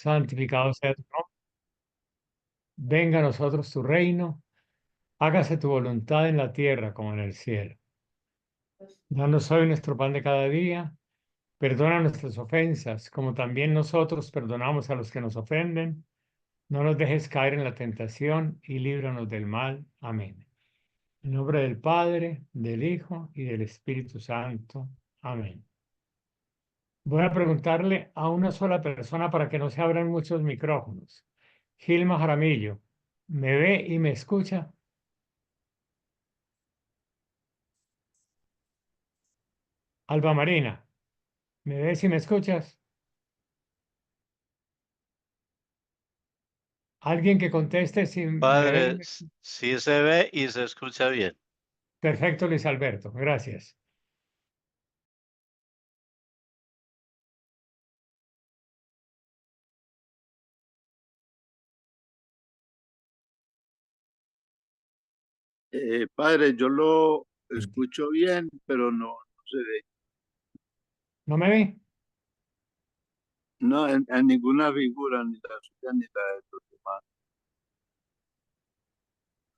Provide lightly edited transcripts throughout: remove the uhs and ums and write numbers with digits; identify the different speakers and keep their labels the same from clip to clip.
Speaker 1: santificado sea tu nombre. Venga a nosotros tu reino. Hágase tu voluntad en la tierra como en el cielo. Danos hoy nuestro pan de cada día. Perdona nuestras ofensas, como también nosotros perdonamos a los que nos ofenden. No nos dejes caer en la tentación y líbranos del mal. Amén. En nombre del Padre, del Hijo y del Espíritu Santo. Amén. Voy a preguntarle a una sola persona para que no se abran muchos micrófonos. Gilma Jaramillo, ¿me ve y me escucha? Alba Marina, ¿me ves y me escuchas? Alguien que conteste si me ve y
Speaker 2: Padre,
Speaker 1: me...
Speaker 2: sí se ve y se escucha bien.
Speaker 1: Perfecto, Luis Alberto, gracias.
Speaker 3: Padre, yo lo escucho bien, pero no se ve.
Speaker 1: ¿No me ve?
Speaker 3: No, en ninguna figura, ni la suya ni la de los demás.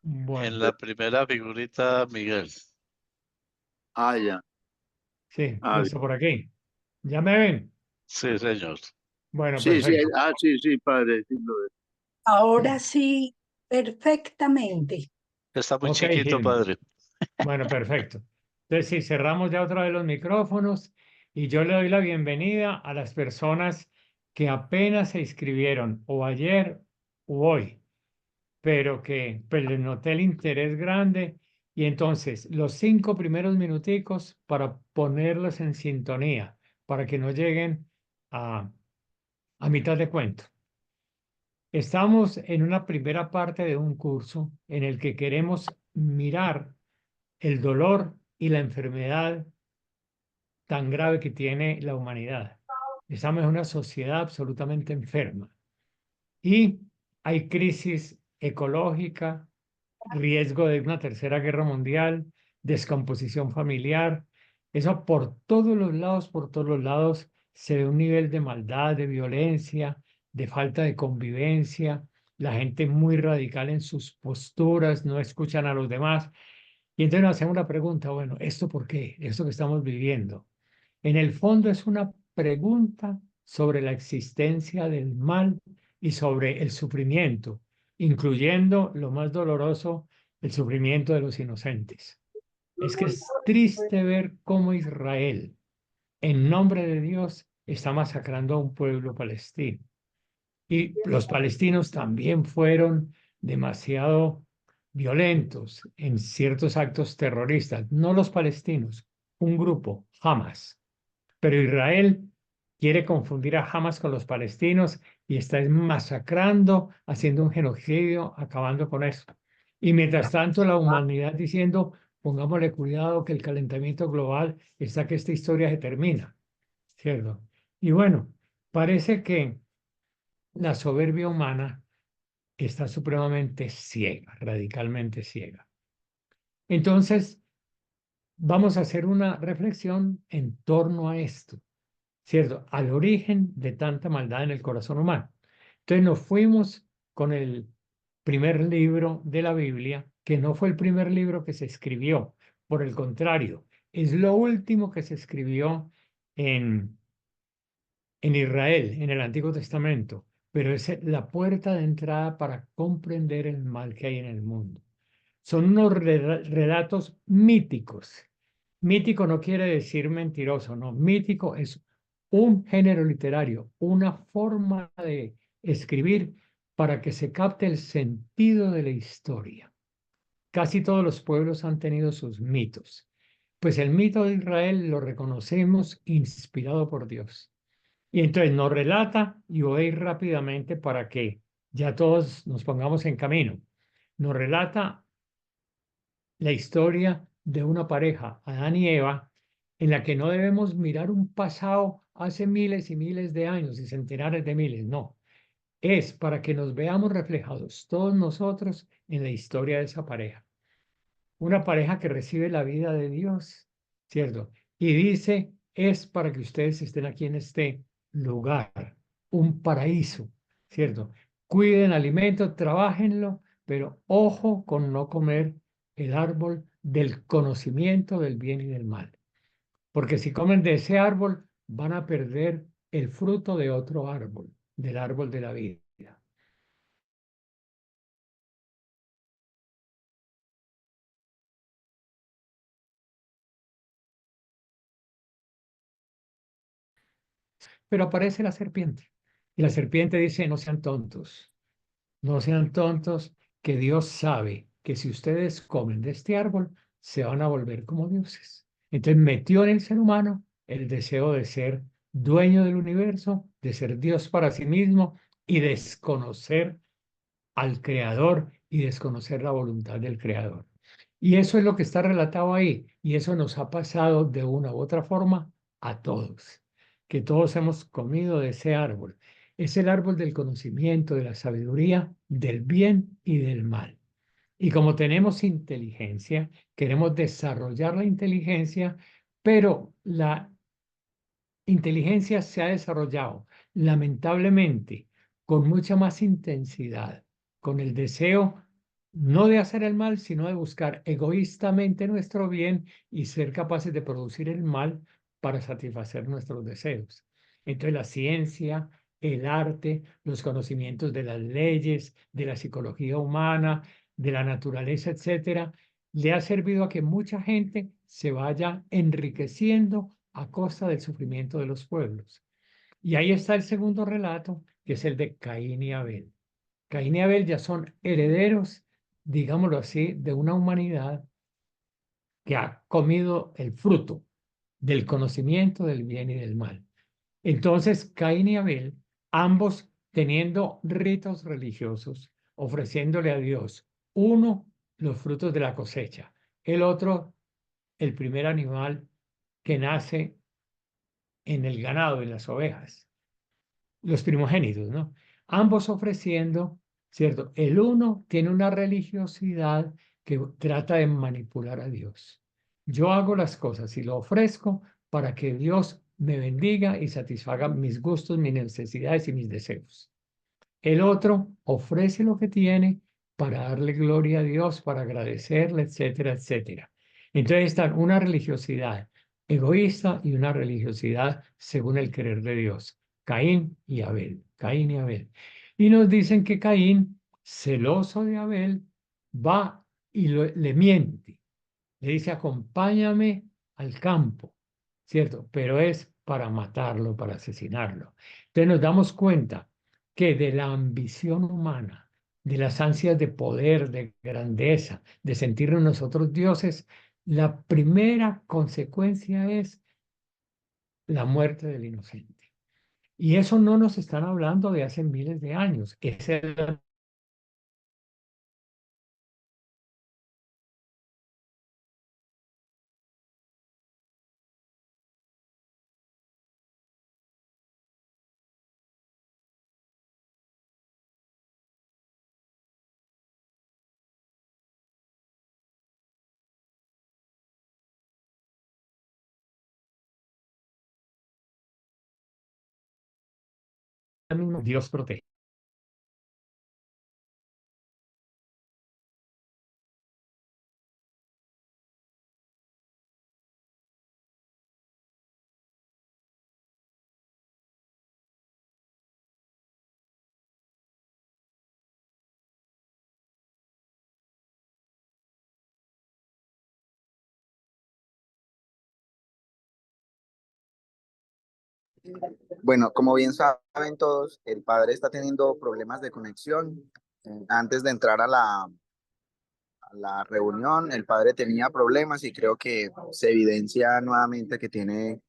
Speaker 2: En
Speaker 1: Bueno,
Speaker 2: la primera figurita, Miguel.
Speaker 3: Ah, ya.
Speaker 1: sí,
Speaker 3: Ah,
Speaker 1: listo por aquí. ¿Ya me ven?
Speaker 2: Sí, señor.
Speaker 1: Bueno,
Speaker 3: sí, sí,
Speaker 1: perfecto.
Speaker 3: sí, sí, padre, sí lo es.
Speaker 4: Ahora sí, perfectamente.
Speaker 2: Está muy
Speaker 1: Ok,
Speaker 2: chiquito,
Speaker 1: Gilma.
Speaker 2: padre.
Speaker 1: Bueno, perfecto. Entonces, sí, cerramos ya otra vez los micrófonos y yo le doy la bienvenida a las personas que apenas se inscribieron o ayer o hoy, pero que pues, les noté el interés grande y entonces los 5 primeros minuticos para ponerlos en sintonía, para que no lleguen a, a mitad de cuento. Estamos en una primera parte de un curso en el que queremos mirar el dolor y la enfermedad tan grave que tiene la humanidad. Estamos en una sociedad absolutamente enferma y hay crisis ecológica, riesgo de una tercera guerra mundial, descomposición familiar. Eso por todos los lados se ve un nivel de maldad, de violencia, de falta de convivencia, la gente muy radical en sus posturas, no escuchan a los demás. Y entonces nos hacemos la pregunta, bueno, ¿esto por qué? ¿Esto que estamos viviendo? En el fondo es una pregunta sobre la existencia del mal y sobre el sufrimiento, incluyendo lo más doloroso, el sufrimiento de los inocentes. Es que es triste ver cómo Israel, en nombre de Dios, está masacrando a un pueblo palestino. Y los palestinos también fueron demasiado violentos en ciertos actos terroristas. No los palestinos, un grupo, Hamas. Pero Israel quiere confundir a Hamas con los palestinos y está masacrando, haciendo un genocidio, acabando con eso. Y mientras tanto, la humanidad diciendo, pongámosle cuidado que el calentamiento global está que esta historia se termina, ¿cierto? Y bueno, parece que la soberbia humana está supremamente ciega, radicalmente ciega. Entonces, vamos a hacer una reflexión en torno a esto. ¿Cierto? Al origen de tanta maldad en el corazón humano. Entonces nos fuimos con el primer libro de la Biblia, que no fue el primer libro que se escribió, por el contrario, es lo último que se escribió en, en Israel, en el Antiguo Testamento, pero es la puerta de entrada para comprender el mal que hay en el mundo. Son unos relatos míticos. Mítico no quiere decir mentiroso, no. Mítico es un género literario, una forma de escribir para que se capte el sentido de la historia. Casi todos los pueblos han tenido sus mitos. Pues el mito de Israel lo reconocemos inspirado por Dios. Y entonces nos relata, y voy a ir rápidamente para que ya todos nos pongamos en camino. Nos relata la historia de una pareja, Adán y Eva, en la que no debemos mirar un pasado hace miles y miles de años y centenares de miles, no. Es para que nos veamos reflejados todos nosotros en la historia de esa pareja. Una pareja que recibe la vida de Dios, ¿cierto? Y dice, es para que ustedes estén aquí en este lugar, un paraíso, ¿cierto? Cuiden alimento, trabájenlo, pero ojo con no comer el árbol del conocimiento del bien y del mal. Porque si comen de ese árbol, van a perder el fruto de otro árbol, del árbol de la vida. Pero aparece la serpiente. Y la serpiente dice, no sean tontos, no sean tontos, que Dios sabe que si ustedes comen de este árbol, se van a volver como dioses. Entonces metió en el ser humano el deseo de ser dueño del universo, de ser Dios para sí mismo y desconocer al Creador y desconocer la voluntad del Creador. Y eso es lo que está relatado ahí, y eso nos ha pasado de una u otra forma a todos, que todos hemos comido de ese árbol. Es el árbol del conocimiento, de la sabiduría, del bien y del mal. Y como tenemos inteligencia, queremos desarrollar la inteligencia, pero la inteligencia se ha desarrollado, lamentablemente, con mucha más intensidad, con el deseo no de hacer el mal, sino de buscar egoístamente nuestro bien y ser capaces de producir el mal para satisfacer nuestros deseos. Entonces la ciencia, el arte, los conocimientos de las leyes, de la psicología humana, de la naturaleza, etcétera, le ha servido a que mucha gente se vaya enriqueciendo a costa del sufrimiento de los pueblos. Y ahí está el segundo relato, que es el de Caín y Abel. Caín y Abel ya son herederos, digámoslo así, de una humanidad que ha comido el fruto del conocimiento del bien y del mal. Entonces, Caín y Abel, ambos teniendo ritos religiosos, ofreciéndole a Dios, uno, los frutos de la cosecha, el otro, el primer animal que nace en el ganado, en las ovejas, los primogénitos, ¿no? Ambos ofreciendo, ¿cierto? El uno tiene una religiosidad que trata de manipular a Dios. Yo hago las cosas y lo ofrezco para que Dios me bendiga y satisfaga mis gustos, mis necesidades y mis deseos. El otro ofrece lo que tiene para darle gloria a Dios, para agradecerle, etcétera, etcétera. Entonces está una religiosidad egoísta y una religiosidad según el querer de Dios. Caín y Abel, Caín y Abel. Y nos dicen que Caín, celoso de Abel, va y le miente. Le dice, acompáñame al campo, ¿cierto? Pero es para matarlo, para asesinarlo. Entonces nos damos cuenta que de la ambición humana, de las ansias de poder, de grandeza, de sentirnos nosotros dioses, la primera consecuencia es la muerte del inocente. Y eso no nos están hablando de hace miles de años. Esa es la misma. Dios protege.
Speaker 5: Bueno, como bien saben todos, el padre está teniendo problemas de conexión. Antes de entrar a la reunión, el padre tenía problemas y creo que se evidencia nuevamente que tiene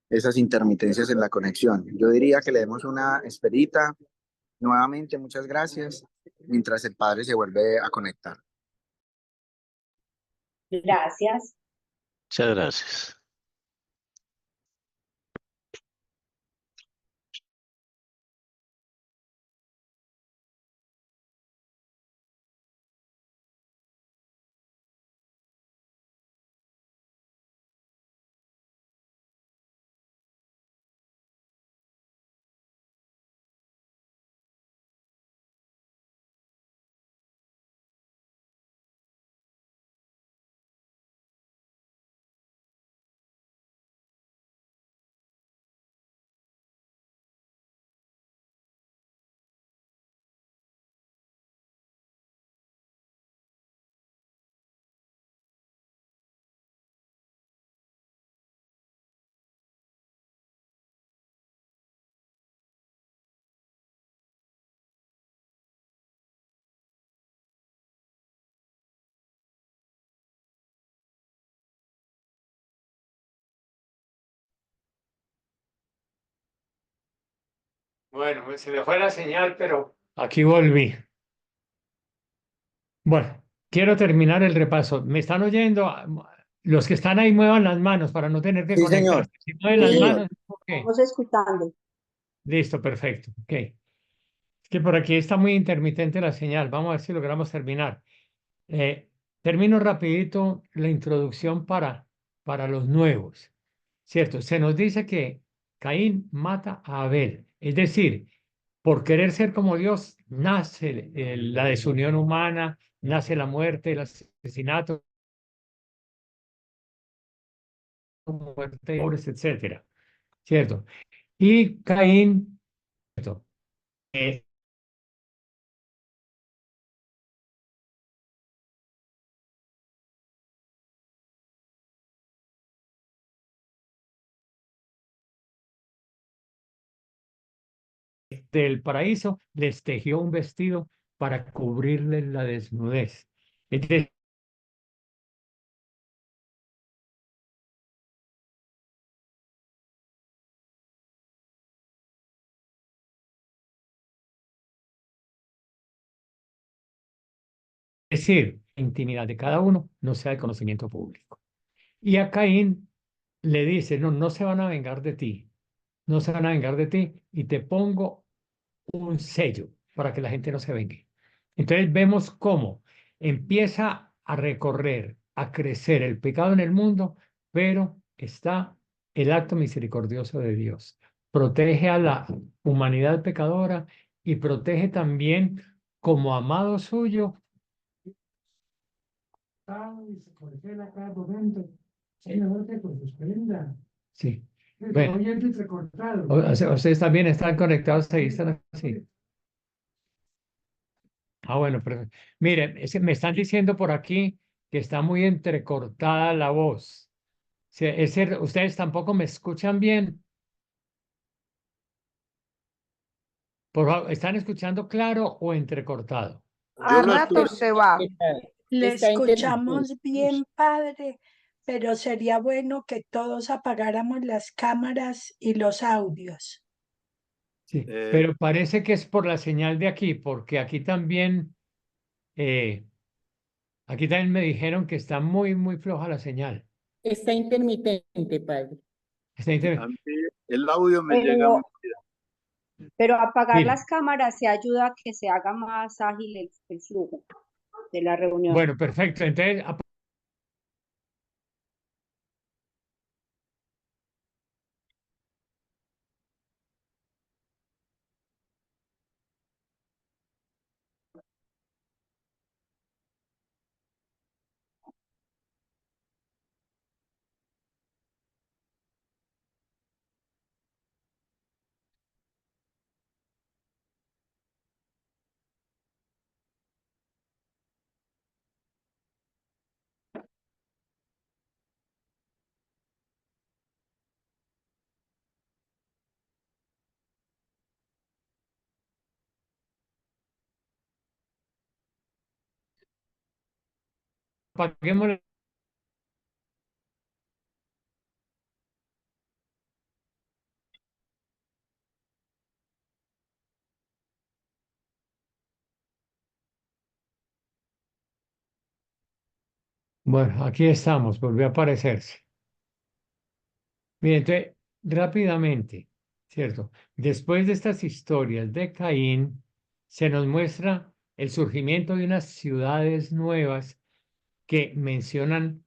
Speaker 5: esas intermitencias en la conexión. Yo diría que le demos una esperita. Nuevamente, muchas gracias, mientras el padre se vuelve a conectar.
Speaker 6: Gracias.
Speaker 2: Muchas gracias.
Speaker 1: Bueno, se me fue la señal, pero aquí volví. Bueno, quiero terminar el repaso. ¿Me están oyendo? Los que están ahí muevan las manos para no tener que
Speaker 5: Sí, señor.
Speaker 1: conectarse. Si mueven
Speaker 5: Sí,
Speaker 1: las
Speaker 6: Sí,
Speaker 5: señor.
Speaker 1: manos, ¿ok?
Speaker 6: vamos escuchando.
Speaker 1: Listo, perfecto. Ok. Es que por aquí está muy intermitente la señal. Vamos a ver si logramos terminar. Eh, Termino rapidito la introducción para los nuevos. ¿Cierto? Se nos dice que Caín mata a Abel. Es decir, por querer ser como Dios, nace la desunión humana, nace la muerte, el asesinato, muerte, pobres, etcétera. ¿Cierto? Y Caín, ¿cierto? Eh, del paraíso les tejió un vestido para cubrirles la desnudez. Es decir, la intimidad de cada uno no sea de conocimiento público. Y a Caín le dice, no, no se van a vengar de ti, no se van a vengar de ti y te pongo un sello para que la gente no se vengue. Entonces vemos cómo empieza a recorrer, a crecer el pecado en el mundo, pero está el acto misericordioso de Dios. Protege a la humanidad pecadora y protege también como amado suyo. Sí. Bueno, ustedes también están conectados ahí, están así. Ah, bueno, pero mire, me están diciendo por aquí que está muy entrecortada la voz. Sí, ustedes tampoco me escuchan bien. Por favor, ¿están escuchando claro o entrecortado?
Speaker 3: Yo
Speaker 6: A
Speaker 3: lo estoy
Speaker 6: ratos se va.
Speaker 4: Le
Speaker 6: Está
Speaker 4: escuchamos
Speaker 6: intermitente.
Speaker 4: bien, padre, pero sería bueno que todos apagáramos las cámaras y los audios.
Speaker 1: Sí,
Speaker 3: eh,
Speaker 1: pero parece que es por la señal de aquí, porque eh, aquí también me dijeron que está muy, muy floja la señal.
Speaker 6: Está intermitente, padre.
Speaker 1: Está
Speaker 3: a mí el audio me llega muy
Speaker 6: Pero, pero apagar
Speaker 1: Mire,
Speaker 6: las cámaras se ayuda a que se haga más ágil el flujo de la reunión.
Speaker 1: bueno, perfecto. Entonces, apaguemos. Bueno, aquí estamos, volvió a aparecerse. Bien, entonces, rápidamente, ¿cierto? Después de estas historias de Caín, se nos muestra el surgimiento de unas ciudades nuevas que mencionan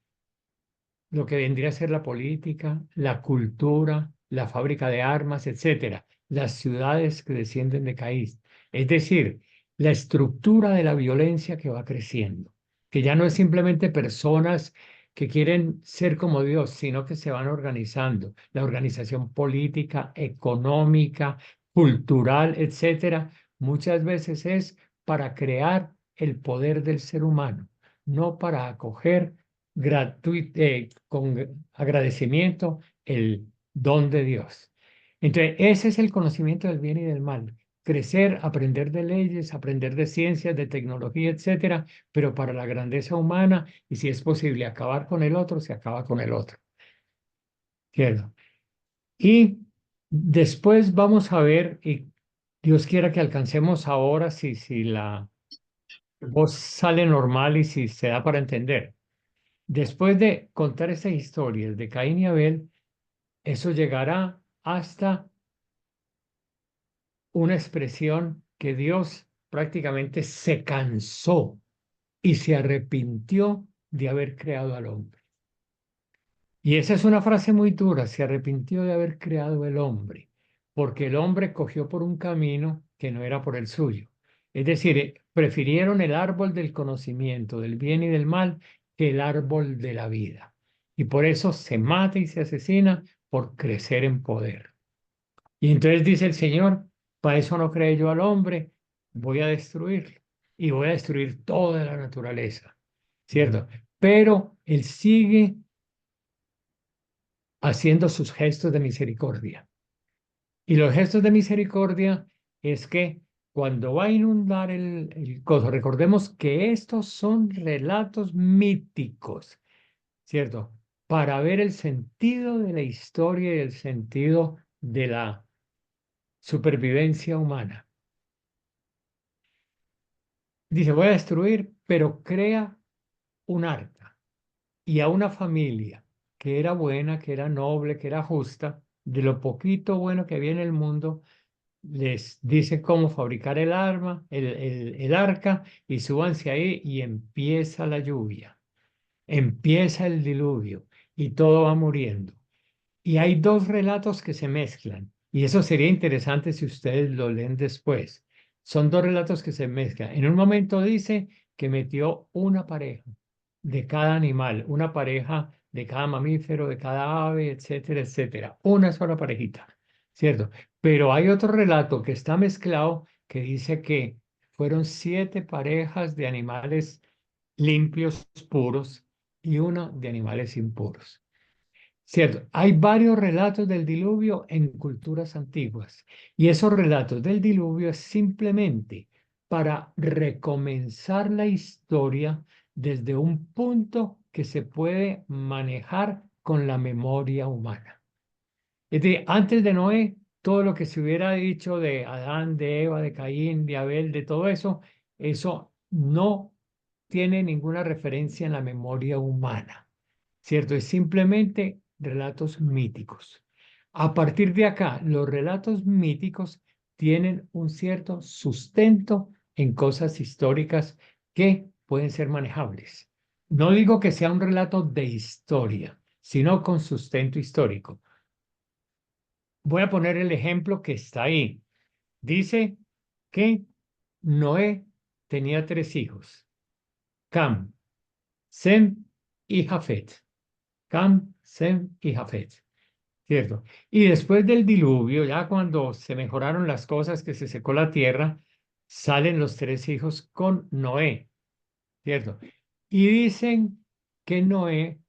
Speaker 1: lo que vendría a ser la política, la cultura, la fábrica de armas, etcétera, las ciudades que descienden de Caín. Es decir, la estructura de la violencia que va creciendo, que ya no es simplemente personas que quieren ser como Dios, sino que se van organizando. La organización política, económica, cultural, etcétera, muchas veces es para crear el poder del ser humano, no para acoger con agradecimiento el don de Dios. Entonces, ese es el conocimiento del bien y del mal. Crecer, aprender de leyes, aprender de ciencias, de tecnología, etcétera, pero para la grandeza humana y si es posible acabar con el otro, se acaba con el otro. ¿Cierto? Y después vamos a ver, y Dios quiera que alcancemos ahora si la voz sale normal y si se da para entender. Después de contar estas historias de Caín y Abel, eso llegará hasta una expresión que Dios prácticamente se cansó y se arrepintió de haber creado al hombre. Y esa es una frase muy dura, se arrepintió de haber creado el hombre, porque el hombre cogió por un camino que no era por el suyo. Es decir, prefirieron el árbol del conocimiento del bien y del mal que el árbol de la vida. Y por eso se mata y se asesina por crecer en poder. Y entonces dice el Señor, para eso no creé yo al hombre, voy a destruirlo y voy a destruir toda la naturaleza, ¿cierto? Pero Él sigue haciendo sus gestos de misericordia. Y los gestos de misericordia es que cuando va a inundar el coso, recordemos que estos son relatos míticos, ¿cierto? Para ver el sentido de la historia y el sentido de la supervivencia humana. Dice, voy a destruir, pero crea un arca y a una familia que era buena, que era noble, que era justa, de lo poquito bueno que había en el mundo, les dice cómo fabricar el arma, el arca, y súbanse ahí y empieza la lluvia, empieza el diluvio y todo va muriendo. Y hay dos relatos que se mezclan, y eso sería interesante si ustedes lo leen después. Son dos relatos que se mezclan. En un momento dice que metió una pareja de cada animal, una pareja de cada mamífero, de cada ave, etcétera, etcétera. Una sola parejita, ¿cierto? Pero hay otro relato que está mezclado que dice que fueron 7 parejas de animales limpios, puros, y una de animales impuros. Cierto, hay varios relatos del diluvio en culturas antiguas y esos relatos del diluvio es simplemente para recomenzar la historia desde un punto que se puede manejar con la memoria humana. Es decir, antes de Noé, todo lo que se hubiera dicho de Adán, de Eva, de Caín, de Abel, de todo eso, eso no tiene ninguna referencia en la memoria humana. ¿Cierto? Es simplemente relatos míticos. A partir de acá, los relatos míticos tienen un cierto sustento en cosas históricas que pueden ser manejables. No digo que sea un relato de historia, sino con sustento histórico. Voy a poner el ejemplo que está ahí. Dice que Noé tenía 3 hijos, Cam, Sem y Jafet. Cam, Sem y Jafet, ¿cierto? Y después del diluvio, ya cuando se mejoraron las cosas, que se secó la tierra, salen los 3 hijos con Noé, ¿cierto? Y dicen que Noé,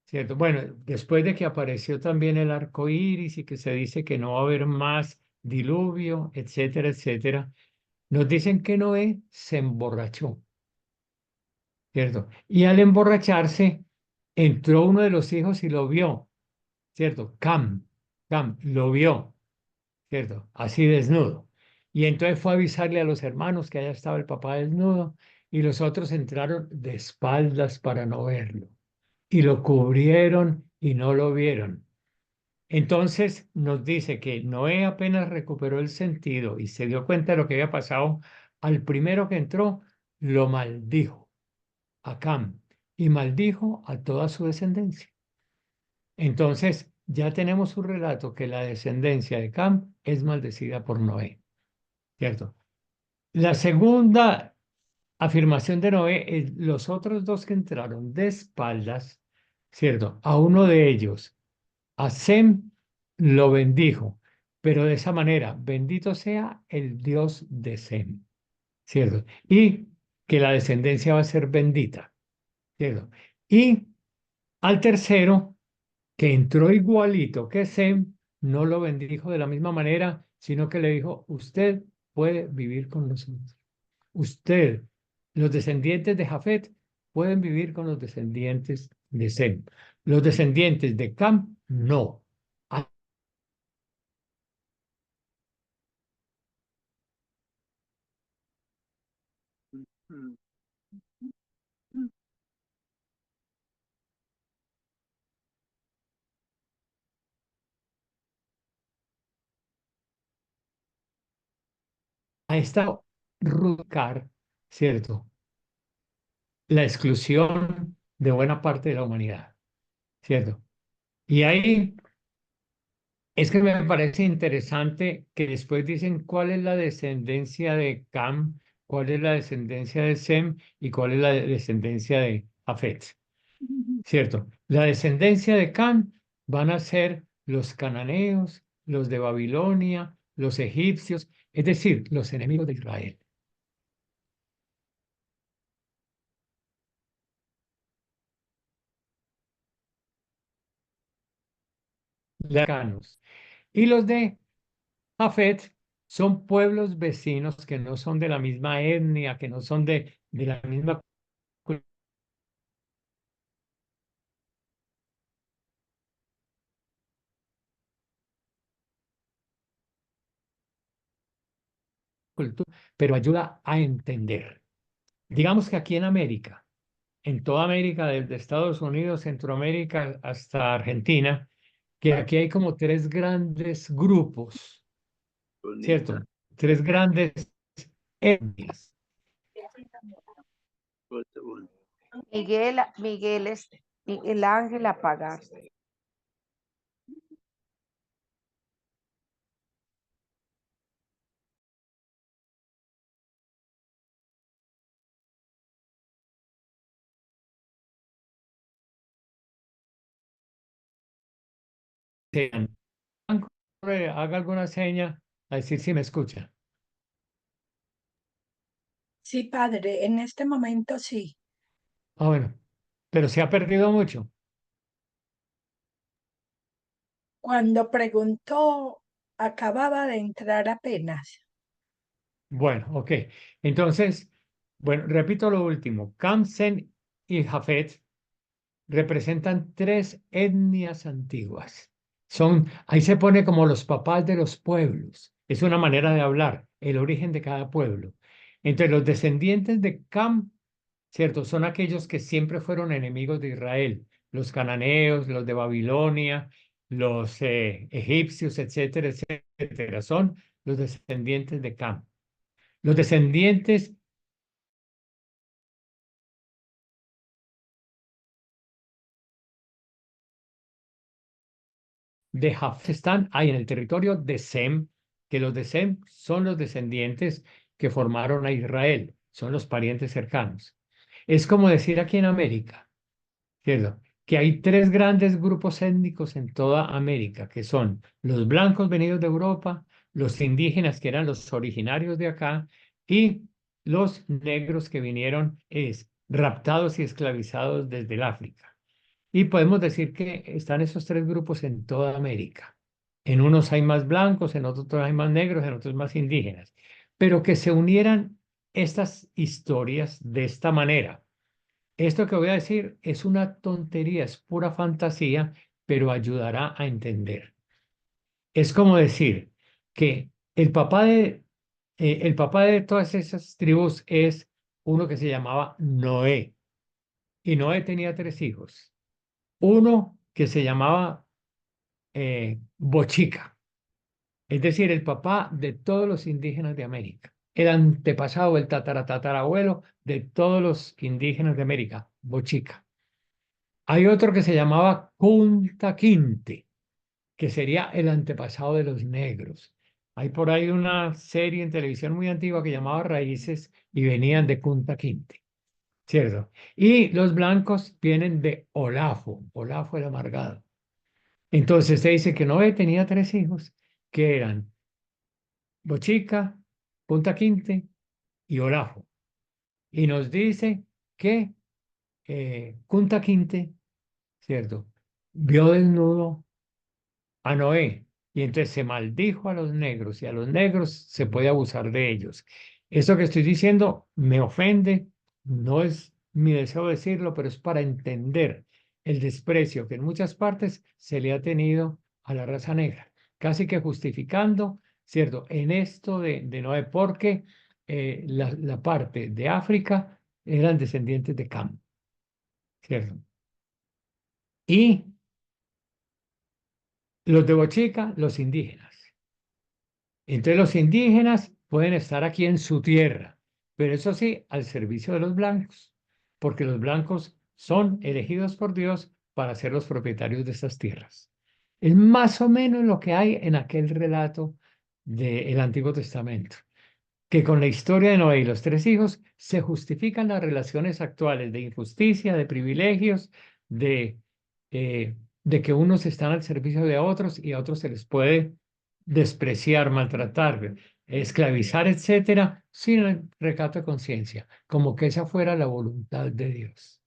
Speaker 1: ¿cierto? Bueno, después de que apareció también el arco iris y que se dice que no va a haber más diluvio, etcétera, etcétera, nos dicen que Noé se emborrachó, ¿cierto? Y al emborracharse, entró uno de los hijos y lo vio. ¿Cierto? Cam lo vio, ¿cierto? Así desnudo. Y entonces fue a avisarle a los hermanos que allá estaba el papá desnudo y los otros entraron de espaldas para no verlo. Y lo cubrieron y no lo vieron. Entonces nos dice que Noé apenas recuperó el sentido y se dio cuenta de lo que había pasado, al primero que entró, lo maldijo a Cam y maldijo a toda su descendencia. Entonces, ya tenemos un relato que la descendencia de Cam es maldecida por Noé, ¿cierto? La segunda afirmación de Noé es los otros 2 que entraron de espaldas, ¿cierto? A uno de ellos, a Sem, lo bendijo, pero de esa manera, bendito sea el Dios de Sem, ¿cierto? Y que la descendencia va a ser bendita, ¿cierto? Y al tercero, que entró igualito que Sem, no lo bendijo de la misma manera, sino que le dijo, usted puede vivir con nosotros. Usted, los descendientes de Jafet, pueden vivir con los descendientes de Sem. Los descendientes de Cam, no.
Speaker 3: Mm.
Speaker 1: Ha estado Rudcar, ¿cierto? La exclusión de buena parte de la humanidad, ¿cierto? Y ahí es que me parece interesante que después dicen cuál es la descendencia de Cam, cuál es la descendencia de Sem y cuál es la descendencia de Jafet, ¿cierto? La descendencia de Cam van a ser los cananeos, los de Babilonia, los egipcios, es decir, los enemigos de Israel. Cercanos. Y los de Jafet son pueblos vecinos que no son de la misma etnia, que no son de la misma cultura, pero ayuda a entender. Digamos que aquí en toda América, desde Estados Unidos, Centroamérica hasta Argentina, que aquí hay como tres grandes grupos,
Speaker 3: Bonita.
Speaker 1: ¿cierto? Tres grandes etnias.
Speaker 3: Foto bonita.
Speaker 7: Miguel Ángel apagar.
Speaker 1: Haga alguna seña a decir si me escucha.
Speaker 4: Sí, padre, en este momento sí.
Speaker 1: Ah, bueno, pero se ha perdido mucho.
Speaker 4: Cuando preguntó, acababa de entrar apenas.
Speaker 1: Bueno, ok. Entonces, bueno, repito lo último. Kamsen y Jafet representan tres etnias antiguas. Ahí se pone como los papás de los pueblos. Es una manera de hablar, el origen de cada pueblo. Entonces, los descendientes de Cam, ¿cierto? Son aquellos que siempre fueron enemigos de Israel. Los cananeos, los de Babilonia, los egipcios, etcétera, etcétera. Son los descendientes de Cam. Los descendientes de Jafet están ahí en el territorio de Sem, que los de Sem son los descendientes que formaron a Israel, son los parientes cercanos. Es como decir aquí en América, ¿cierto? Que hay tres grandes grupos étnicos en toda América, que son los blancos venidos de Europa, los indígenas que eran los originarios de acá y los negros que vinieron raptados y esclavizados desde el África. Y podemos decir que están esos tres grupos en toda América. En unos hay más blancos, en otros hay más negros, en otros más indígenas. Pero que se unieran estas historias de esta manera. Esto que voy a decir es una tontería, es pura fantasía, pero ayudará a entender. Es como decir que el papá de todas esas tribus es uno que se llamaba Noé. Y Noé tenía tres hijos. Uno que se llamaba Bochica, es decir, el papá de todos los indígenas de América, el antepasado, el tataratatarabuelo de todos los indígenas de América, Bochica. Hay otro que se llamaba Kunta Kinte, que sería el antepasado de los negros. Hay por ahí una serie en televisión muy antigua que llamaba Raíces y venían de Kunta Kinte, ¿cierto? Y los blancos vienen de Olafo, Olafo el amargado. Entonces se dice que Noé tenía tres hijos, que eran Bochica, Punta Quinte y Olafo. Y nos dice que Punta Quinte, ¿cierto? Vio desnudo a Noé y entonces se maldijo a los negros y a los negros se puede abusar de ellos. Esto que estoy diciendo me ofende, no es mi deseo decirlo, pero es para entender el desprecio que en muchas partes se le ha tenido a la raza negra, casi que justificando, ¿cierto? En esto de Noé, porque la parte de África eran descendientes de Cam, ¿cierto? Y los de Bochica, los indígenas. Entonces los indígenas pueden estar aquí en su tierra, pero eso sí, al servicio de los blancos, porque los blancos son elegidos por Dios para ser los propietarios de estas tierras. Es más o menos lo que hay en aquel relato del Antiguo Testamento, que con la historia de Noé y los tres hijos se justifican las relaciones actuales de injusticia, de privilegios, de, de que unos están al servicio de otros y a otros se les puede despreciar, maltratar, esclavizar, etcétera, sin el recato de conciencia, como que esa fuera la voluntad de Dios.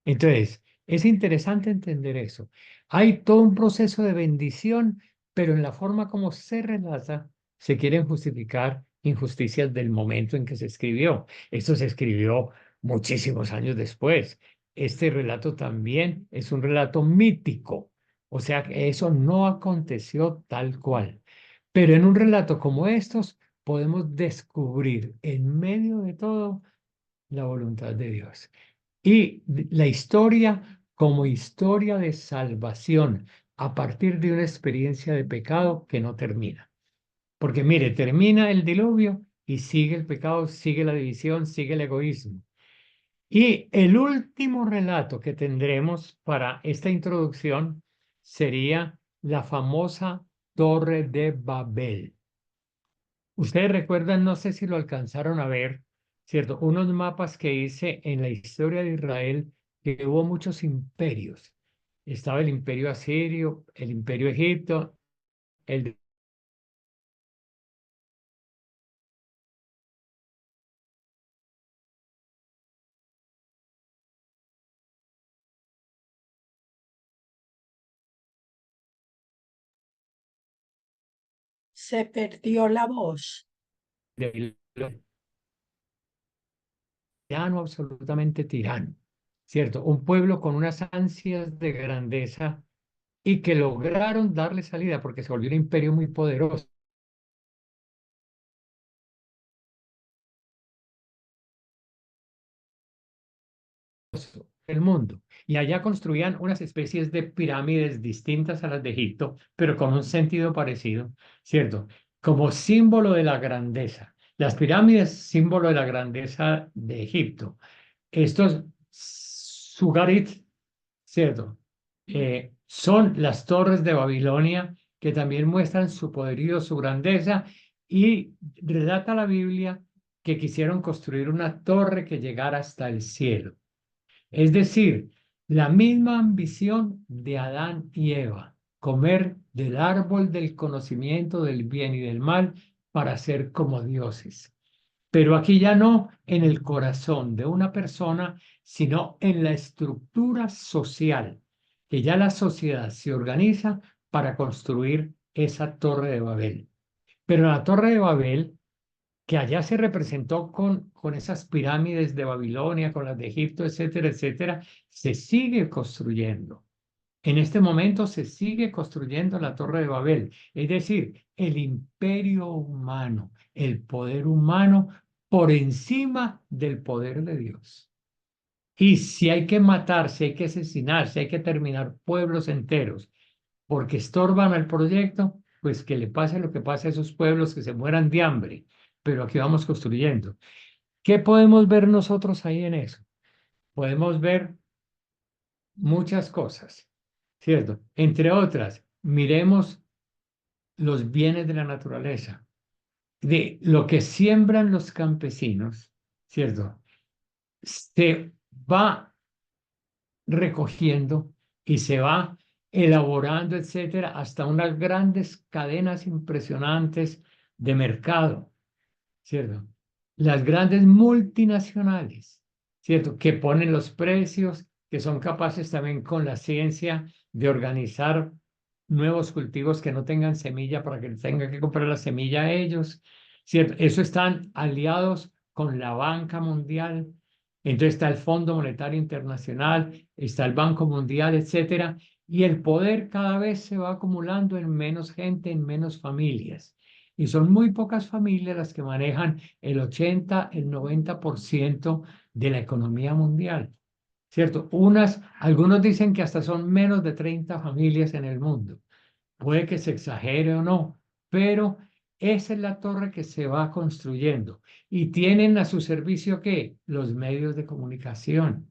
Speaker 1: Entonces, es interesante entender eso. Hay todo un proceso de bendición, pero en la forma como se relata, se quieren justificar injusticias del momento en que se escribió. Esto se escribió muchísimos años después. Este relato también es un relato mítico, o sea, que eso no aconteció tal cual. Pero en un relato como estos, podemos descubrir en medio de todo la voluntad de Dios. Y la historia como historia de salvación a partir de una experiencia de pecado que no termina. Porque mire, termina el diluvio y sigue el pecado, sigue la división, sigue el egoísmo. Y el último relato que tendremos para esta introducción sería la famosa Torre de Babel. Ustedes recuerdan, no sé si lo alcanzaron a ver, ¿cierto? Unos mapas que hice en la historia de Israel, que hubo muchos imperios. Estaba el imperio asirio, el imperio egipto, el
Speaker 4: Se perdió la voz.
Speaker 1: de tirano, absolutamente tirano, ¿cierto? Un pueblo con unas ansias de grandeza y que lograron darle salida porque se volvió un imperio muy poderoso. El mundo. Y allá construían unas especies de pirámides distintas a las de Egipto, pero con un sentido parecido, ¿cierto? Como símbolo de la grandeza. Las pirámides, símbolo de la grandeza de Egipto. Estos Sugarit, ¿cierto? Son las torres de Babilonia que también muestran su poderío, su grandeza, y relata la Biblia que quisieron construir una torre que llegara hasta el cielo. Es decir, la misma ambición de Adán y Eva, comer del árbol del conocimiento del bien y del mal para ser como dioses. Pero aquí ya no en el corazón de una persona, sino en la estructura social, que ya la sociedad se organiza para construir esa torre de Babel. Pero la torre de Babel, que allá se representó con esas pirámides de Babilonia, con las de Egipto, etcétera, etcétera, se sigue construyendo. En este momento se sigue construyendo la Torre de Babel, es decir, el imperio humano, el poder humano por encima del poder de Dios. Y si hay que matar, si hay que asesinar, si hay que terminar pueblos enteros porque estorban al proyecto, pues que le pase lo que pase a esos pueblos, que se mueran de hambre. Pero aquí vamos construyendo. ¿Qué podemos ver nosotros ahí en eso? Podemos ver muchas cosas, ¿cierto? Entre otras, miremos los bienes de la naturaleza, de lo que siembran los campesinos, ¿cierto? Se va recogiendo y se va elaborando, etcétera, hasta unas grandes cadenas impresionantes de mercado, ¿cierto? Las grandes multinacionales, ¿cierto? Que ponen los precios, que son capaces también con la ciencia de organizar nuevos cultivos que no tengan semilla para que tengan que comprar la semilla a ellos, ¿cierto? Eso están aliados con la banca mundial. Entonces está el Fondo Monetario Internacional, está el Banco Mundial, etcétera, y el poder cada vez se va acumulando en menos gente, en menos familias. Y son muy pocas familias las que manejan el 80, el 90% de la economía mundial, ¿cierto? Algunos dicen que hasta son menos de 30 familias en el mundo. Puede que se exagere o no, pero esa es la torre que se va construyendo. Y tienen a su servicio, ¿qué? Los medios de comunicación.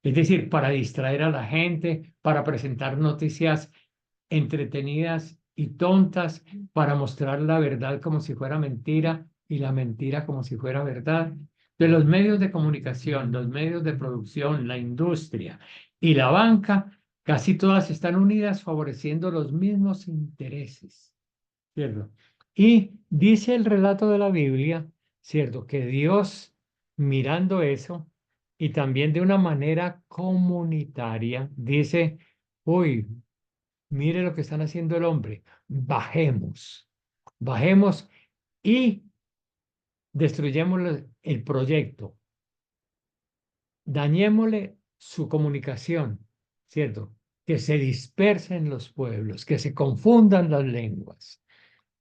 Speaker 1: Es decir, para distraer a la gente, para presentar noticias entretenidas y tontas, para mostrar la verdad como si fuera mentira y la mentira como si fuera verdad. De los medios de comunicación, los medios de producción, la industria y la banca, casi todas están unidas favoreciendo los mismos intereses, ¿cierto? Y dice el relato de la Biblia, ¿cierto? Que Dios, mirando eso, y también de una manera comunitaria, dice, uy, mire lo que están haciendo el hombre, bajemos y destruyamos el proyecto, dañémosle su comunicación, ¿cierto? Que se dispersen los pueblos, que se confundan las lenguas,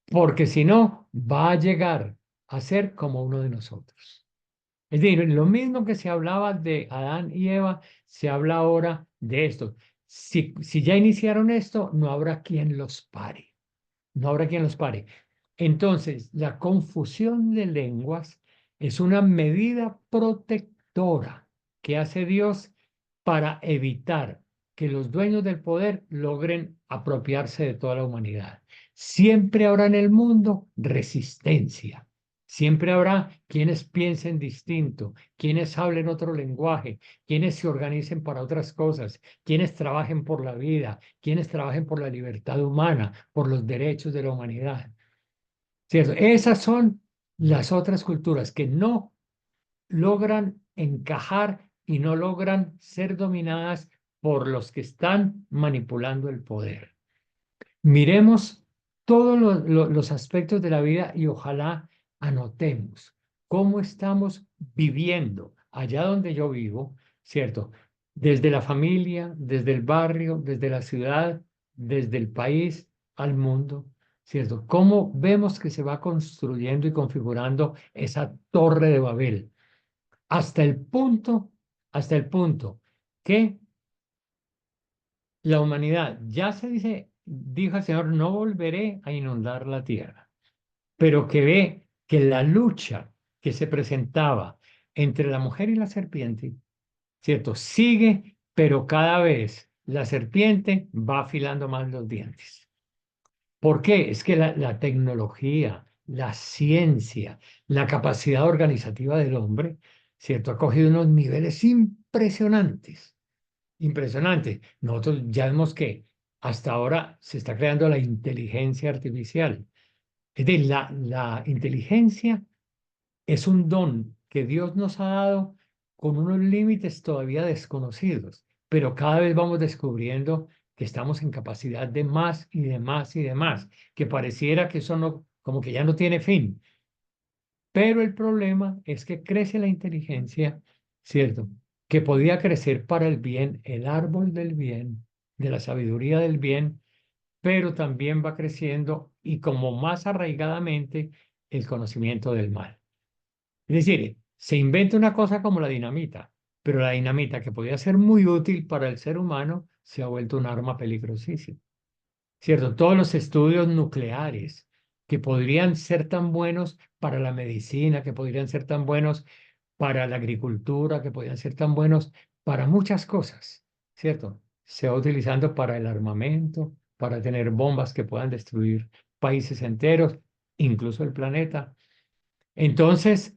Speaker 1: porque si no, va a llegar a ser como uno de nosotros. Es decir, lo mismo que se hablaba de Adán y Eva, se habla ahora de esto. Si ya iniciaron esto, no habrá quien los pare. No habrá quien los pare. Entonces, la confusión de lenguas es una medida protectora que hace Dios para evitar que los dueños del poder logren apropiarse de toda la humanidad. Siempre habrá en el mundo resistencia. Siempre habrá quienes piensen distinto, quienes hablen otro lenguaje, quienes se organicen para otras cosas, quienes trabajen por la vida, quienes trabajen por la libertad humana, por los derechos de la humanidad. ¿Cierto? Esas son las otras culturas que no logran encajar y no logran ser dominadas por los que están manipulando el poder. Miremos todos los aspectos de la vida y ojalá anotemos cómo estamos viviendo allá donde yo vivo, ¿cierto? Desde la familia, desde el barrio, desde la ciudad, desde el país al mundo, ¿cierto? Cómo vemos que se va construyendo y configurando esa torre de Babel hasta hasta el punto que la humanidad ya dijo el Señor, no volveré a inundar la tierra, pero que ve que la lucha que se presentaba entre la mujer y la serpiente, ¿cierto? Sigue, pero cada vez la serpiente va afilando más los dientes. ¿Por qué? Es que la tecnología, la ciencia, la capacidad organizativa del hombre, ¿cierto? Ha cogido unos niveles impresionantes. Impresionante. Nosotros ya vemos que hasta ahora se está creando la inteligencia artificial. Es decir, la inteligencia es un don que Dios nos ha dado con unos límites todavía desconocidos, pero cada vez vamos descubriendo que estamos en capacidad de más y de más y de más, que pareciera que eso no, como que ya no tiene fin. Pero el problema es que crece la inteligencia, ¿cierto? Que podía crecer para el bien, el árbol del bien, de la sabiduría del bien, pero también va creciendo y como más arraigadamente el conocimiento del mal. Es decir, se inventa una cosa como la dinamita, pero la dinamita que podía ser muy útil para el ser humano se ha vuelto un arma peligrosísima. ¿Cierto? Todos los estudios nucleares que podrían ser tan buenos para la medicina, que podrían ser tan buenos para la agricultura, que podrían ser tan buenos para muchas cosas, ¿cierto? Se va utilizando para el armamento, para tener bombas que puedan destruir países enteros, incluso el planeta. Entonces,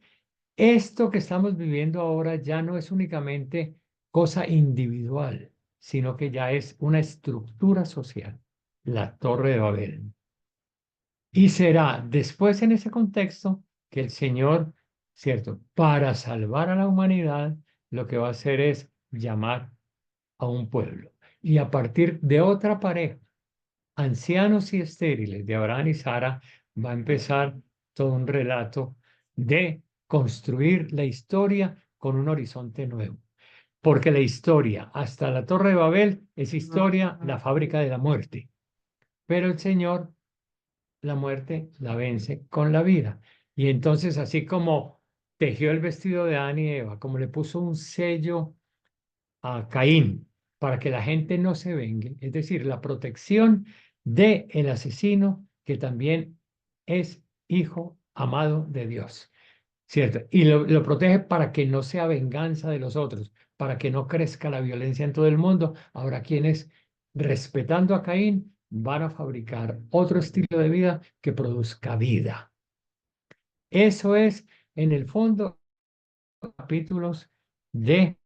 Speaker 1: esto que estamos viviendo ahora ya no es únicamente cosa individual, sino que ya es una estructura social, la Torre de Babel. Y será después en ese contexto que el Señor, ¿cierto? Para salvar a la humanidad, lo que va a hacer es llamar a un pueblo. Y a partir de otra pareja, ancianos y estériles de Abraham y Sara, va a empezar todo un relato de construir la historia con un horizonte nuevo. Porque la historia hasta la Torre de Babel es historia, la fábrica de la muerte. Pero el Señor la muerte la vence con la vida. Y entonces, así como tejió el vestido de Adán y Eva, como le puso un sello a Caín para que la gente no se vengue, es decir, la protección de el asesino que también es hijo amado de Dios, ¿cierto? Y lo protege para que no sea venganza de los otros, para que no crezca la violencia en todo el mundo. Ahora, quienes, respetando a Caín, van a fabricar otro estilo de vida que produzca vida. Eso es, en el fondo, capítulos de...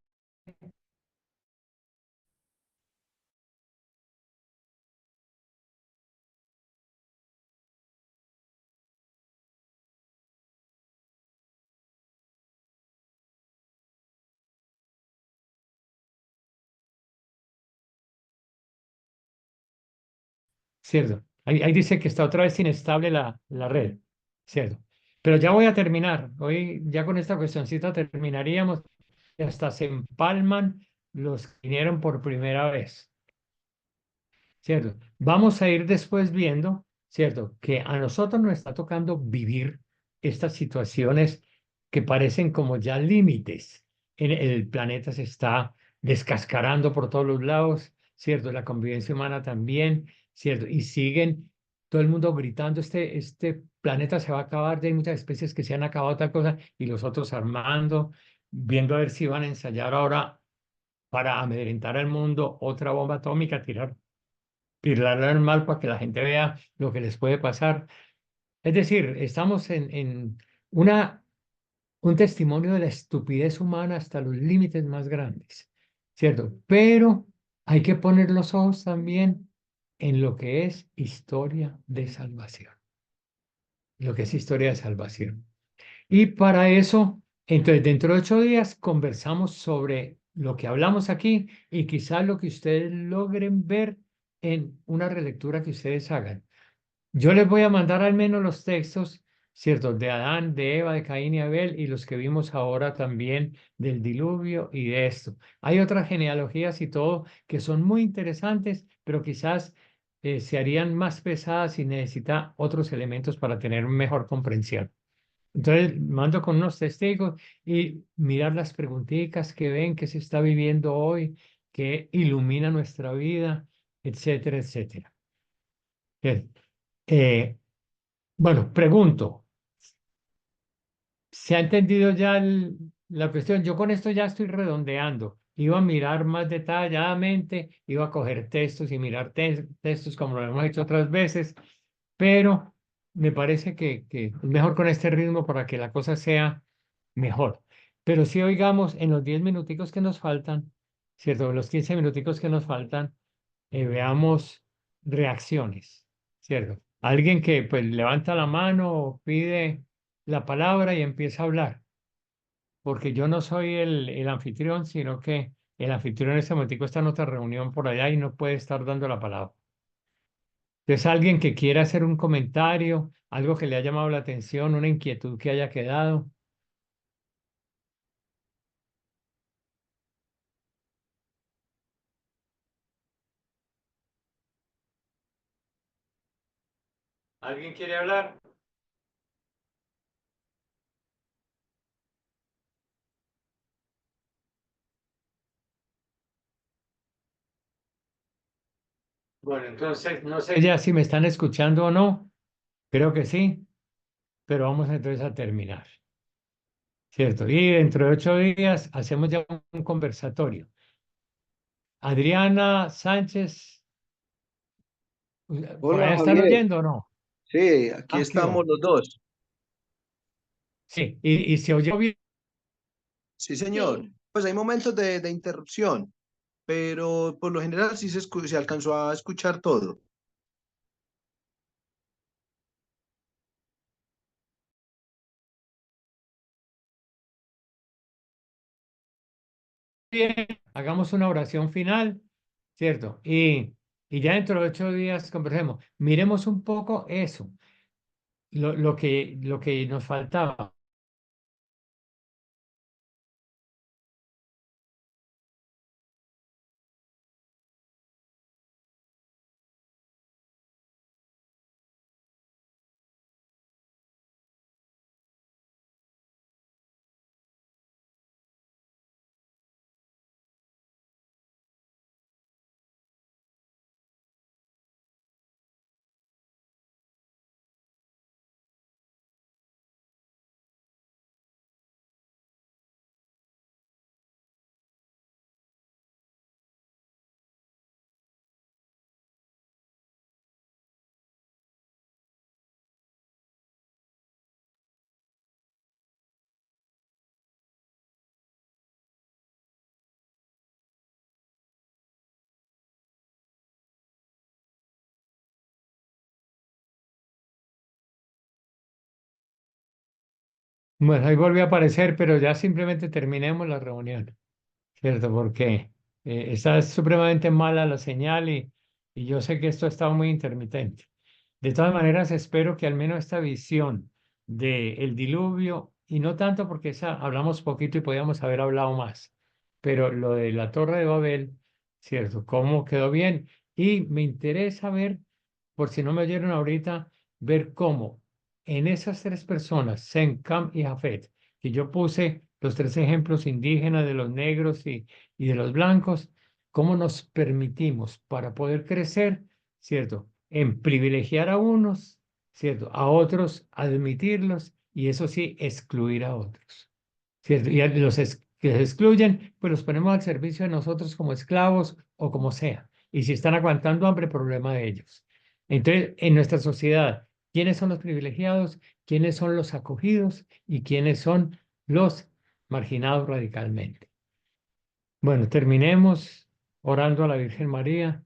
Speaker 1: Cierto. Ahí dice que está otra vez inestable la red. Cierto. Pero ya voy a terminar. Hoy ya con esta cuestioncita terminaríamos. Y hasta se empalman los que vinieron por primera vez. ¿Cierto? Vamos a ir después viendo, ¿cierto? Que a nosotros nos está tocando vivir estas situaciones que parecen como ya límites. El planeta se está descascarando por todos los lados, ¿cierto? La convivencia humana también, ¿cierto? Y siguen todo el mundo gritando, este planeta se va a acabar, ya hay muchas especies que se han acabado tal cosa, y los otros armando, viendo a ver si van a ensayar ahora para amedrentar al mundo otra bomba atómica, tirarla al mal para que la gente vea lo que les puede pasar. Es decir, estamos en una, un testimonio de la estupidez humana hasta los límites más grandes, ¿cierto? Pero hay que poner los ojos también en lo que es historia de salvación, lo que es historia de salvación. Y para eso, entonces, dentro de 8 días conversamos sobre lo que hablamos aquí y quizás lo que ustedes logren ver en una relectura que ustedes hagan. Yo les voy a mandar al menos los textos, ¿cierto? De Adán, de Eva, de Caín y Abel y los que vimos ahora también del diluvio y de esto. Hay otras genealogías y todo que son muy interesantes, pero quizás se harían más pesadas y necesita otros elementos para tener mejor comprensión. Entonces, mando con unos testigos y mirar las preguntitas que ven, que se está viviendo hoy, que ilumina nuestra vida, etcétera, etcétera. Bien. Eh, bueno, pregunto, ¿se ha entendido ya la cuestión? Yo con esto ya estoy redondeando. Iba a mirar más detalladamente, iba a coger textos y mirar textos como lo hemos hecho otras veces, pero me parece que es mejor con este ritmo para que la cosa sea mejor. Pero si oigamos en los 10 minuticos que nos faltan, ¿cierto? Los 15 minuticos que nos faltan, veamos reacciones, ¿cierto? Alguien que pues levanta la mano o pide la palabra y empieza a hablar, porque yo no soy el anfitrión, sino que el anfitrión en este momentico está en otra reunión por allá y no puede estar dando la palabra. Entonces, alguien que quiera hacer un comentario, algo que le ha llamado la atención, una inquietud que haya quedado. ¿Alguien quiere hablar? Bueno, entonces no sé ya si me están escuchando o no. Creo que sí, pero vamos entonces a terminar, ¿cierto? Y dentro de 8 días hacemos ya un conversatorio. Adriana Sánchez, ¿por
Speaker 8: Hola
Speaker 1: allá están
Speaker 8: Javier,
Speaker 1: oyendo o no?
Speaker 8: sí, aquí
Speaker 1: Ah, qué
Speaker 8: estamos
Speaker 1: bueno.
Speaker 8: los dos.
Speaker 1: Sí, y se oyó bien.
Speaker 8: Sí, señor. Pues hay momentos de interrupción, pero por lo general sí se alcanzó a escuchar todo.
Speaker 1: Bien, hagamos una oración final, ¿cierto? Y ya dentro de 8 días conversemos. Miremos un poco eso, lo que nos faltaba. Bueno, ahí volvió a aparecer, pero ya simplemente terminemos la reunión, ¿cierto? Porque está supremamente mala la señal y yo sé que esto ha estado muy intermitente. De todas maneras, espero que al menos esta visión del diluvio, y no tanto porque esa hablamos poquito y podíamos haber hablado más, pero lo de la Torre de Babel, ¿cierto? ¿Cómo quedó bien? Y me interesa ver, por si no me oyeron ahorita, ver cómo en esas tres personas, Sem, Cam y Jafet, que yo puse los tres ejemplos indígenas de los negros y de los blancos, cómo nos permitimos para poder crecer, ¿cierto? En privilegiar a unos, ¿cierto? A otros admitirlos y eso sí, excluir a otros, ¿cierto? Y a que se excluyen, pues los ponemos al servicio de nosotros como esclavos o como sea. Y si están aguantando hambre, problema de ellos. Entonces, en nuestra sociedad, ¿quiénes son los privilegiados? ¿Quiénes son los acogidos? ¿Y quiénes son los marginados radicalmente? Bueno, terminemos orando a la Virgen María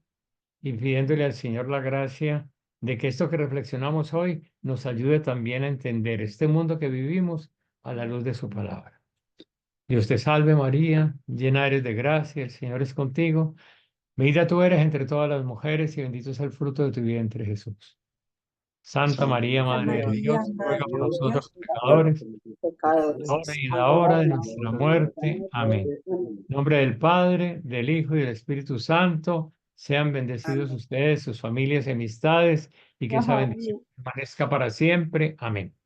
Speaker 1: y pidiéndole al Señor la gracia de que esto que reflexionamos hoy nos ayude también a entender este mundo que vivimos a la luz de su palabra. Dios te salve María, llena eres de gracia, el Señor es contigo. Bendita tú eres entre todas las mujeres y bendito es el fruto de tu vientre, Jesús. Santa María,
Speaker 4: Santa
Speaker 1: Madre de
Speaker 4: María,
Speaker 1: Dios, ruega
Speaker 4: Madre
Speaker 1: por
Speaker 4: de
Speaker 1: nosotros
Speaker 4: Dios,
Speaker 1: pecadores, ahora
Speaker 6: Pecadores,
Speaker 1: y en la
Speaker 6: ahora
Speaker 1: hora de
Speaker 6: y en la
Speaker 1: nuestra
Speaker 6: hora de nuestra
Speaker 1: muerte. Amén.
Speaker 6: muerte. Amén.
Speaker 1: En nombre del Padre, del Hijo y del Espíritu Santo, sean bendecidos
Speaker 3: Amén.
Speaker 1: ustedes, sus familias y amistades, y que esa
Speaker 6: Ajá,
Speaker 1: bendición permanezca para siempre. Amén.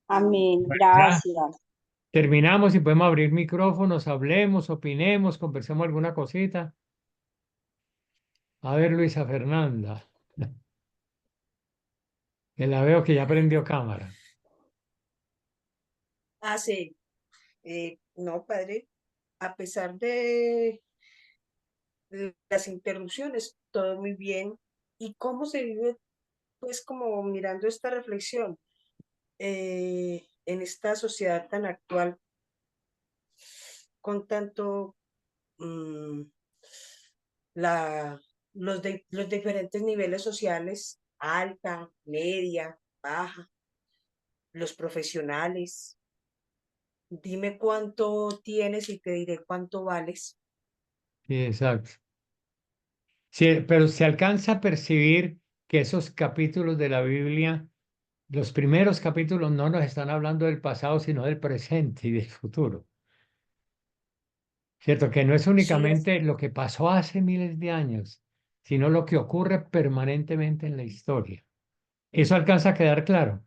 Speaker 6: amén,
Speaker 1: Bueno, ya
Speaker 6: gracias.
Speaker 1: terminamos y podemos abrir micrófonos, hablemos, opinemos, conversemos alguna cosita. A ver, Luisa Fernanda, que la veo que ya prendió cámara.
Speaker 9: Ah, sí. No, padre, a pesar de las interrupciones, todo muy bien. ¿Y cómo se vive, pues, como mirando esta reflexión en esta sociedad tan actual, con tanto mm, los diferentes niveles sociales, alta, media, baja, los profesionales? Dime cuánto tienes y te diré cuánto vales.
Speaker 1: Sí, exacto. Sí, pero se alcanza a percibir que esos capítulos de la Biblia, los primeros capítulos no nos están hablando del pasado, sino del presente y del futuro. ¿Cierto? Que no es
Speaker 9: Sí,
Speaker 1: únicamente lo que pasó hace miles de años, sino lo que ocurre permanentemente en la historia. ¿Eso alcanza a quedar claro?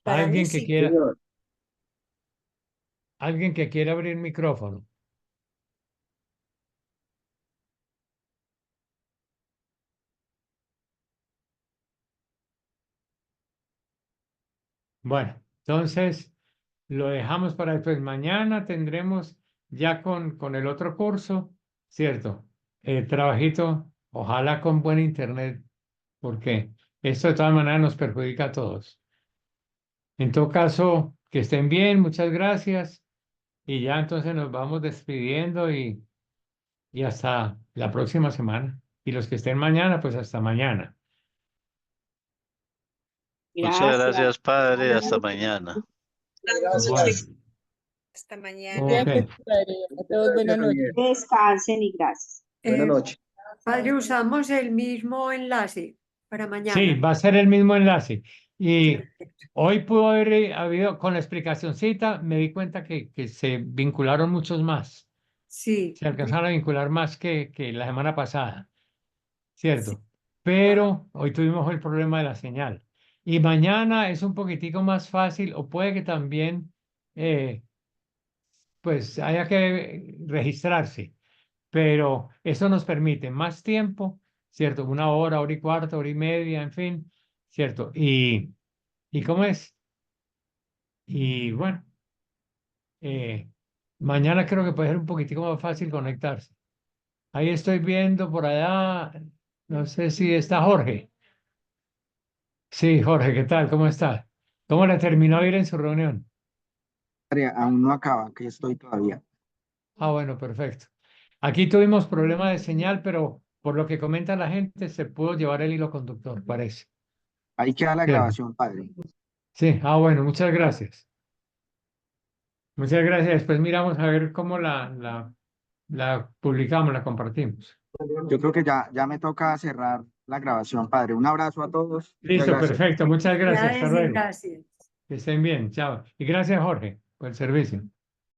Speaker 9: para mí
Speaker 1: Alguien que
Speaker 9: sí.
Speaker 1: quiera,
Speaker 8: Señor.
Speaker 1: alguien que quiera abrir micrófono. Bueno, entonces lo dejamos para después. Mañana tendremos ya con el otro curso, ¿cierto? Trabajito, ojalá con buen internet, porque esto de todas maneras nos perjudica a todos. En todo caso, que estén bien, muchas gracias. Y ya entonces nos vamos despidiendo y hasta la próxima semana. Y los que estén mañana, pues hasta mañana.
Speaker 2: Muchas
Speaker 6: Gracias.
Speaker 2: gracias, Padre.
Speaker 6: Buenas
Speaker 2: Hasta
Speaker 6: noches.
Speaker 2: mañana.
Speaker 1: Bueno,
Speaker 9: Hasta mañana.
Speaker 1: ok.
Speaker 7: A todos buenas noches.
Speaker 6: Descansen y gracias.
Speaker 8: Buenas noches.
Speaker 10: Padre, usamos el mismo enlace para
Speaker 1: Sí,
Speaker 10: mañana.
Speaker 1: va a ser el mismo enlace. Y
Speaker 10: Perfecto.
Speaker 1: hoy pudo haber habido, con la explicacioncita, me di cuenta que se vincularon muchos más.
Speaker 10: Sí,
Speaker 1: Se alcanzaron a vincular más que la semana pasada,
Speaker 10: sí.
Speaker 1: ¿cierto? Pero hoy tuvimos el problema de la señal. Y mañana es un poquitico más fácil, o puede que también, pues, haya que registrarse. Pero eso nos permite más tiempo, ¿cierto? Una hora, hora y cuarto, hora y media, en fin, ¿cierto? ¿Y cómo es? Y bueno, eh, mañana creo que puede ser un poquitico más fácil conectarse. Ahí estoy viendo por allá, no sé si está Jorge. Sí, Jorge, ¿qué tal? ¿Cómo está? ¿Cómo le terminó de ir en su reunión?
Speaker 5: Aún no acaba, que estoy todavía.
Speaker 1: Ah, bueno, perfecto. Aquí tuvimos problema de señal, pero por lo que comenta la gente, se pudo llevar el hilo conductor, parece.
Speaker 5: Ahí queda la
Speaker 1: Bien.
Speaker 5: grabación, padre.
Speaker 1: Sí, bueno, muchas gracias. Muchas gracias. Después miramos a ver cómo la publicamos, la compartimos.
Speaker 5: Yo creo que ya me toca cerrar la grabación, padre. Un abrazo a todos. Muchas
Speaker 1: Listo,
Speaker 5: gracias.
Speaker 1: perfecto. Muchas gracias. Hasta
Speaker 10: Gracias y
Speaker 1: luego.
Speaker 10: gracias.
Speaker 1: Que estén bien. Chao. Y gracias, Jorge, por el servicio.